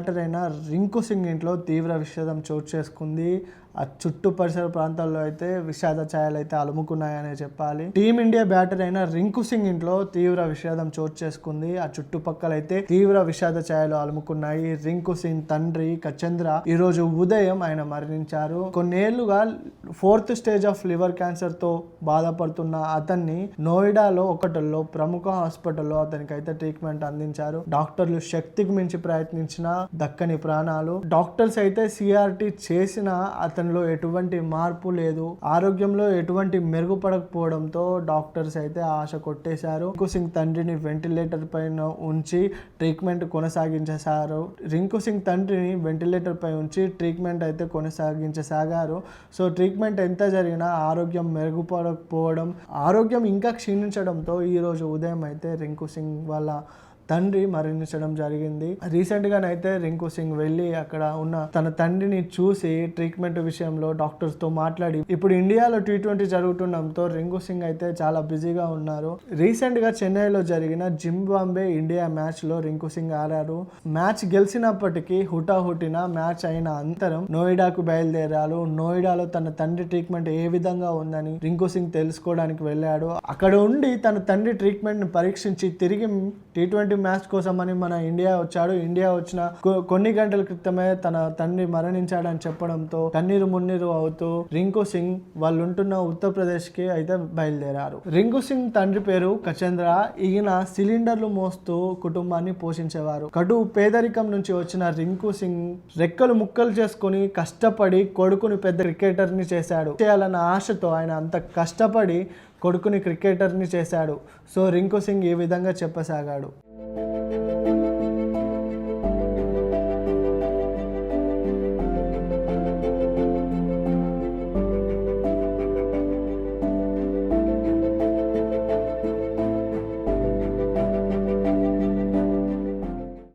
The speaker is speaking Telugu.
బ్యాటర్ అయిన రింకు సింగ్ ఇంట్లో తీవ్ర విషాదం చోటు చేసుకుంది. ఆ చుట్టూ పరిసర ప్రాంతాల్లో అయితే విషాద ఛాయలు అయితే అలుముకున్నాయనే చెప్పాలి. టీమిండియా బ్యాటర్ అయిన రింకు సింగ్ ఇంట్లో తీవ్ర విషాదం చోటు చేసుకుంది. ఆ చుట్టుపక్కల అయితే తీవ్ర విషాద ఛాయలు అలుముకున్నాయి. రింకు సింగ్ తండ్రి కచంద్ర ఈ రోజు ఉదయం ఆయన మరణించారు. కొన్నేళ్లుగా 4th stage of liver cancer తో బాధపడుతున్న అతన్ని నోయిడాలో ఒకటిలో ప్రముఖ హాస్పిటల్లో అతనికి అయితే ట్రీట్మెంట్ అందించారు. డాక్టర్లు శక్తికి మించి ప్రయత్నించిన దక్కని ప్రాణాలు. డాక్టర్స్ అయితే సిఆర్టీ చేసిన అతనిలో ఎటువంటి మార్పు లేదు, ఆరోగ్యంలో ఎటువంటి మెరుగుపడకపోవడంతో డాక్టర్స్ అయితే ఆశ కొట్టేశారు. రింకు సింగ్ తండ్రిని వెంటిలేటర్ పైన ఉంచి ట్రీట్మెంట్ కొనసాగించేశారు. రింకు సింగ్ తండ్రిని వెంటిలేటర్ పై ఉంచి ట్రీట్మెంట్ అయితే కొనసాగించసాగారు. సో ట్రీట్మెంట్ ఎంత జరిగినా ఆరోగ్యం మెరుగుపడకపోవడం, ఆరోగ్యం ఇంకా క్షీణించడంతో ఈ రోజు ఉదయం అయితే రింకు సింగ్ వాళ్ళ తండ్రి మరణించడం జరిగింది. రీసెంట్ గానైతే రింకు సింగ్ వెళ్ళి అక్కడ ఉన్న తన తండ్రిని చూసి ట్రీట్మెంట్ విషయంలో డాక్టర్స్ తో మాట్లాడి, ఇప్పుడు ఇండియాలో T20 జరుగుతుండడంతో రింకు సింగ్ అయితే చాలా బిజీగా ఉన్నారు. రీసెంట్ గా చెన్నైలో జరిగిన జింబాబ్వే ఇండియా మ్యాచ్ లో రింకు సింగ్ ఆడారు. మ్యాచ్ గెలిచినప్పటికీ హుటాహుటిన మ్యాచ్ అయిన అంతరం నోయిడాకు బయలుదేరారు. నోయిడాలో తన తండ్రి ట్రీట్మెంట్ ఏ విధంగా ఉందని రింకు సింగ్ తెలుసుకోవడానికి వెళ్ళాడు. అక్కడ ఉండి తన తండ్రి ట్రీట్మెంట్ ని పరీక్షించి తిరిగి T20 మ్యాచ్ కోసం అని మన ఇండియా వచ్చాడు. ఇండియా వచ్చిన కొన్ని గంటల క్రితమే తన తండ్రి మరణించాడని చెప్పడంతో కన్నీరు మున్నీరు అవుతూ రింకు సింగ్ వాళ్ళు ఉంటున్న ఉత్తరప్రదేశ్ కి అయితే బయలుదేరారు. రింకు సింగ్ తండ్రి పేరు కచంద్ర. ఈయన సిలిండర్లు మోస్తూ కుటుంబాన్ని పోషించేవారు. కడు పేదరికం నుంచి వచ్చిన రింకు సింగ్ రెక్కలు ముక్కలు చేసుకుని కష్టపడి కొడుకుని పెద్ద క్రికెటర్ ని చేశాడు. చేయాలన్న ఆశతో ఆయన అంత కష్టపడి కొడుకుని క్రికెటర్ని చేశాడు. సో రింకు సింగ్ ఈ విధంగా చెప్పసాగాడు.